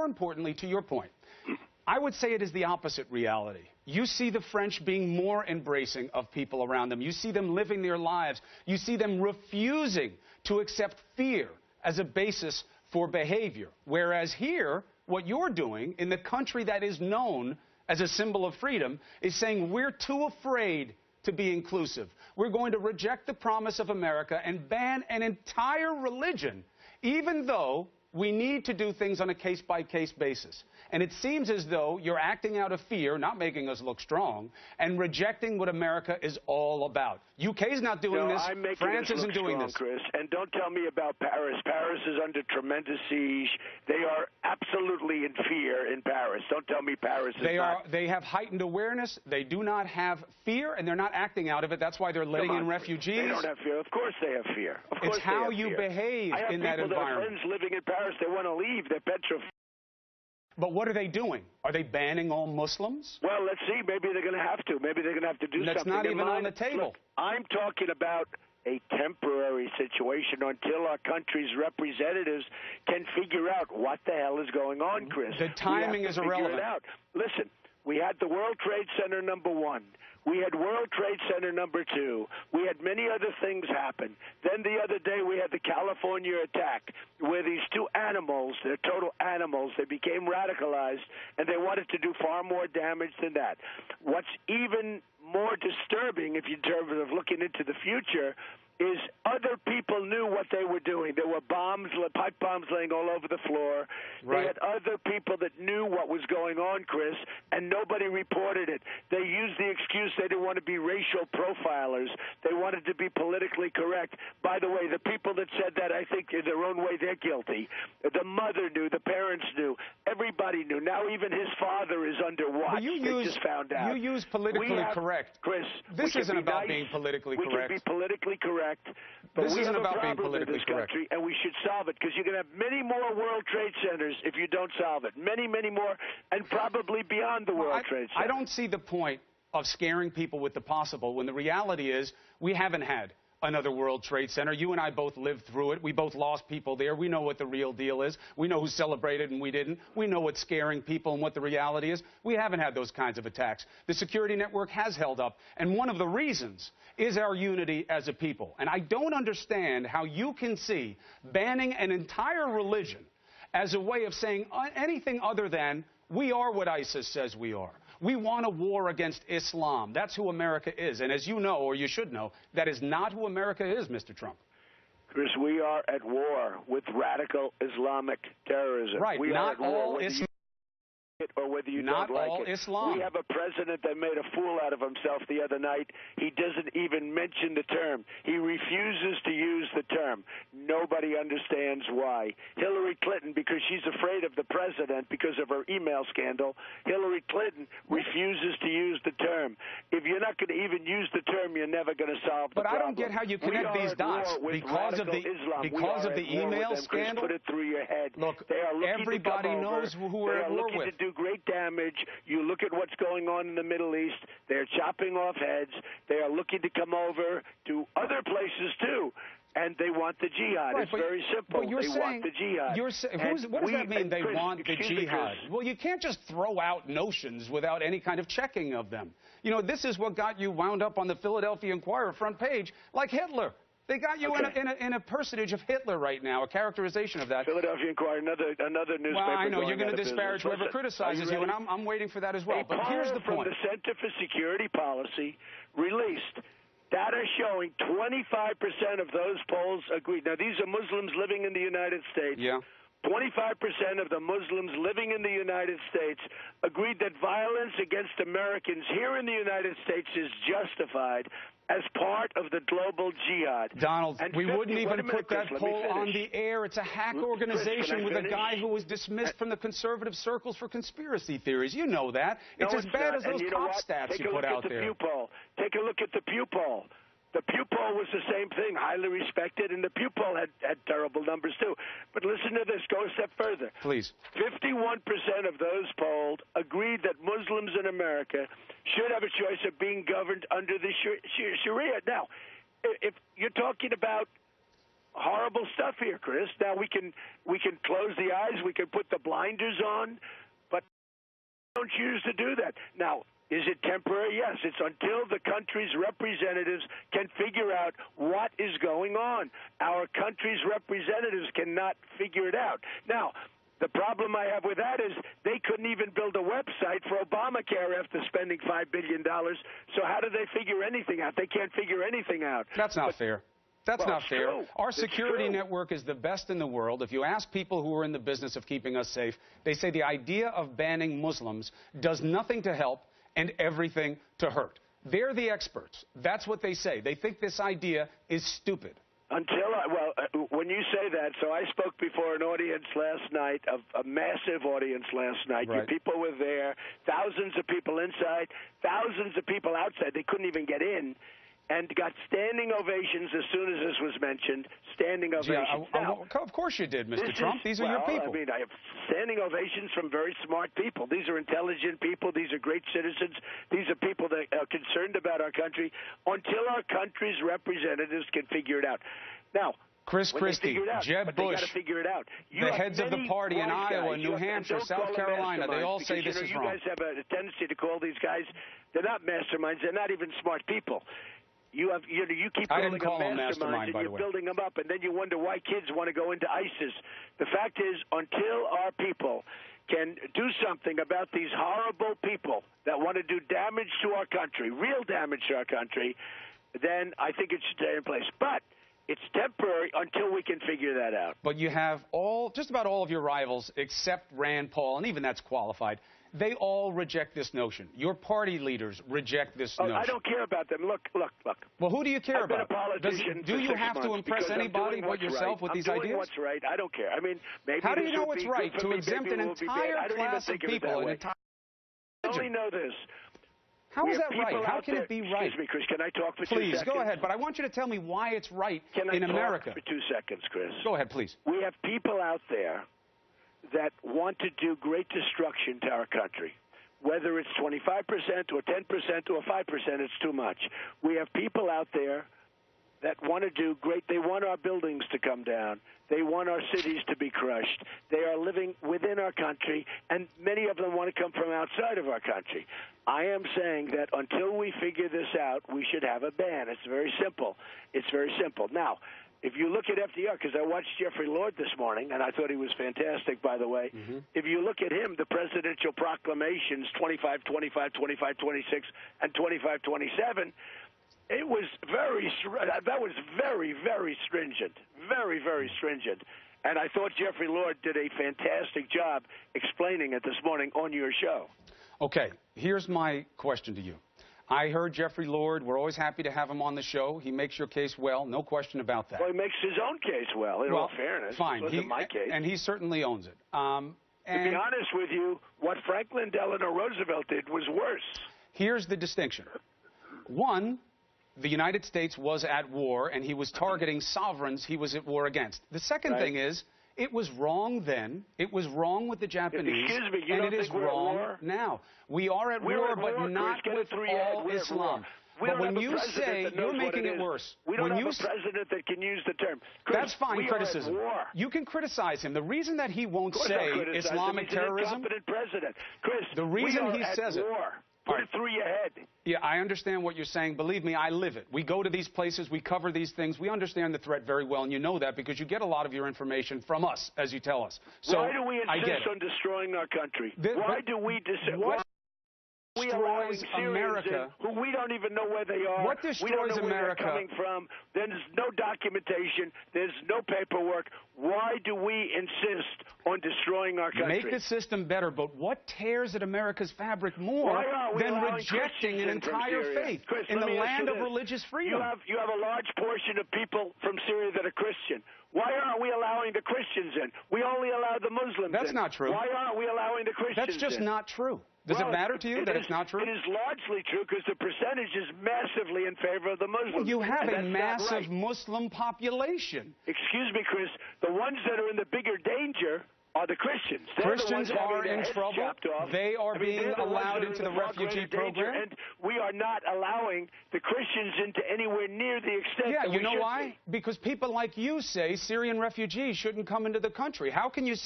more importantly, to your point, I would say it is the opposite reality. You see the French being more embracing of people around them. You see them living their lives. You see them refusing to accept fear as a basis for behavior. Whereas here, what you're doing in the country that is known as a symbol of freedom is saying we're too afraid to be inclusive. We're going to reject the promise of America and ban an entire religion, even though we need to do things on a case-by-case basis. And it seems as though you're acting out of fear, not making us look strong, and rejecting what America is all about. UK's not doing this. France isn't doing this. Chris, and don't tell me about Paris. Paris is under tremendous siege. They are absolutely in fear in Paris. Don't tell me Paris is not. They have heightened awareness. They do not have fear, and they're not acting out of it. That's why they're letting in refugees. They don't have fear. Of course they have fear. Of course it's how you behave in that environment. I have people that are friends living in Paris. They want to leave. They're petrified. But what are they doing? Are they banning all Muslims? Well, let's see. Maybe they're going to have to. Maybe they're going to have to do something. That's not even on the table. Look, I'm talking about a temporary situation until our country's representatives can figure out what the hell is going on, Chris. The timing is irrelevant. Listen, we had the World Trade Center #1. We had World Trade Center #2. We had many other things happen. Then the other day we had the California attack where these two animals, they're total animals, they became radicalized and they wanted to do far more damage than that. What's even more disturbing, if you terms of looking into the future, is other people knew what they were doing. There were bombs, pipe bombs laying all over the floor. Right. They had other people that knew what was going on, Chris, and nobody reported it. They used the excuse they didn't want to be racial profilers. They wanted to be politically correct. By the way, the people that said that, I think in their own way, they're guilty. The mother knew. The parents knew. Everybody knew. Now even his father is under watch. They just found out. You use politically correct. Chris, this isn't about being politically correct. We can be politically correct. But this isn't have about a being problem politically in this correct. country, and we should solve it, because you're going to have many more World Trade Centers if you don't solve it. Many, many more, and probably beyond the World Trade Center. I don't see the point of scaring people with the possible when the reality is we haven't had another World Trade Center. You and I both lived through it. We both lost people there. We know what the real deal is. We know who celebrated and we didn't. We know what's scaring people and what the reality is. We haven't had those kinds of attacks. The security network has held up, and one of the reasons is our unity as a people. And I don't understand how you can see banning an entire religion as a way of saying anything other than we are what ISIS says we are. We want a war against Islam. That's who America is. And as you know, or you should know, that is not who America is, Mr. Trump. Chris, we are at war with radical Islamic terrorism. Right, we not are at war all with Islam. Or whether you not don't like all it. Islam. We have a president that made a fool out of himself the other night. He doesn't even mention the term. He refuses to use the term. Nobody understands why. Hillary Clinton, because she's afraid of the president because of her email scandal, Hillary Clinton refuses to use the term. If you're not going to even use the term, you're never going to solve the problem. But I don't get how you connect these dots because of the email scandal. Put it through your head. Look, they are everybody knows who we're at war with. Do great damage. You look at what's going on in the Middle East. They're chopping off heads. They are looking to come over to other places, too. And they want the jihad. It's very simple. But they want the jihad. What does that mean, they want the jihad? Well, you can't just throw out notions without any kind of checking of them. You know, this is what got you wound up on the Philadelphia Inquirer front page, like Hitler. They got you in a personage of Hitler right now, a characterization of that. Philadelphia Inquirer, another newspaper. Well, I know you're going to disparage whoever criticizes you, and I'm waiting for that as well. But here's the point. From the Center for Security Policy released data showing 25% of those polls agreed. Now, these are Muslims living in the United States. Yeah. 25% of the Muslims living in the United States agreed that violence against Americans here in the United States is justified as part of the global jihad. Donald, we wouldn't even put that poll on the air. It's a hack organization with a guy who was dismissed from the conservative circles for conspiracy theories. You know that. It's as bad as those cop stats you put out there. Take a look at the Pew poll. The Pew poll was the same thing, highly respected, and the Pew poll had terrible numbers, too. But listen to this. Go a step further. Please. 51% of those polled agreed that Muslims in America should have a choice of being governed under the Sharia. Now, if you're talking about horrible stuff here, Chris. Now we can close the eyes, we can put the blinders on, but don't choose to do that. Now, is it temporary? Yes. It's until the country's representatives can figure out what is going on. Our country's representatives cannot figure it out. Now, the problem I have with that is they couldn't even build a website for Obamacare after spending $5 billion. So how do they figure anything out? They can't figure anything out. That's not fair. That's not fair. True. Our security network is the best in the world. If you ask people who are in the business of keeping us safe, they say the idea of banning Muslims does nothing to help and everything to hurt. They're the experts. That's what they say. They think this idea is stupid. When you say that, so I spoke before an audience last night, a massive audience last night. Right. Your people were there, thousands of people inside, thousands of people outside. They couldn't even get in, and got standing ovations as soon as this was mentioned. Standing ovations. Of course you did, Mr. Trump. These are your people. I mean, I have standing ovations from very smart people. These are intelligent people. These are great citizens. These are people that are concerned about our country until our country's representatives can figure it out. Now, Chris Christie, Jeb Bush, the heads of the party in Iowa, New Hampshire, South Carolina, they all say this is wrong. You guys have a tendency to call these guys, they're not masterminds, they're not even smart people. You keep calling them masterminds, and you're building them up, and then you wonder why kids want to go into ISIS. The fact is, until our people can do something about these horrible people that want to do damage to our country, real damage to our country, then I think it should stay in place. But it's temporary until we can figure that out. But you have just about all of your rivals, except Rand Paul, and even that's qualified, they all reject this notion. Your party leaders reject this notion. I don't care about them. Look. Well, who do you care about? I've been a politician do you have to impress anybody but yourself with these ideas? I'm doing what's right. I don't care. I mean, maybe how do you know it's right to exempt an entire class of people? I only know this. How is that right? How can it be right? Excuse me, Chris. Can I talk for 2 seconds? Please, go ahead. But I want you to tell me why it's right in America. Can I talk for 2 seconds, Chris? Go ahead, please. We have people out there that want to do great destruction to our country. Whether it's 25% or 10% or 5%, it's too much. We have people out there that want to do great. They want our buildings to come down. They want our cities to be crushed. They are living within our country, and many of them want to come from outside of our country. I am saying that until we figure this out, we should have a ban. It's very simple. It's very simple. Now, if you look at FDR, because I watched Jeffrey Lord this morning, and I thought he was fantastic, by the way. Mm-hmm. If you look at him, the presidential proclamations, 25, 25, 25, 26, and 25, 27, it was that was very, very stringent, very, very stringent. And I thought Jeffrey Lord did a fantastic job explaining it this morning on your show. Okay, here's my question to you. I heard Jeffrey Lord. We're always happy to have him on the show. He makes your case well, no question about that. Well, he makes his own case well, in all fairness. Fine. It wasn't my case. And he certainly owns it. To be honest with you, what Franklin Delano Roosevelt did was worse. Here's the distinction. One, the United States was at war, and he was targeting sovereigns he was at war against. The second thing is, it was wrong then. It was wrong with the Japanese. Excuse me, and it is wrong now. We are at war, but not with all Islam. But when you say you're making it worse, we don't have a president that can use the term. Chris, that's fine criticism. You can criticize him. The reason that he won't say Islamic terrorism, he's an incompetent president. Chris, the reason he says it. Put it through your head. Yeah, I understand what you're saying. Believe me, I live it. We go to these places. We cover these things. We understand the threat very well, and you know that because you get a lot of your information from us, as you tell us. So why do we insist on destroying our country? Why do we destroys America? Who we don't even know where they are. What destroys we don't know America? Where they're coming from. There's no documentation. There's no paperwork. Why do we insist on destroying our country? Make the system better, but what tears at America's fabric more than rejecting an entire faith in the land of religious freedom? You have a large portion of people from Syria that are Christian. Why aren't we allowing the Christians in? We only allow the Muslims in. That's not true. Why aren't we allowing the Christians in? That's just not true. Does it matter to you that it's not true? It is largely true because the percentage is massively in favor of the Muslims. Well, you have a massive Muslim population. Excuse me, Chris. The ones that are in the bigger danger are the Christians. They're Christians the ones are having their in heads trouble. chopped off. They are being they're the ones allowed that are into in the far refugee greater danger, program. and we are not allowing the Christians into anywhere near the extent that Yeah, you we know should why? be. Because people like you say Syrian refugees shouldn't come into the country. How can you say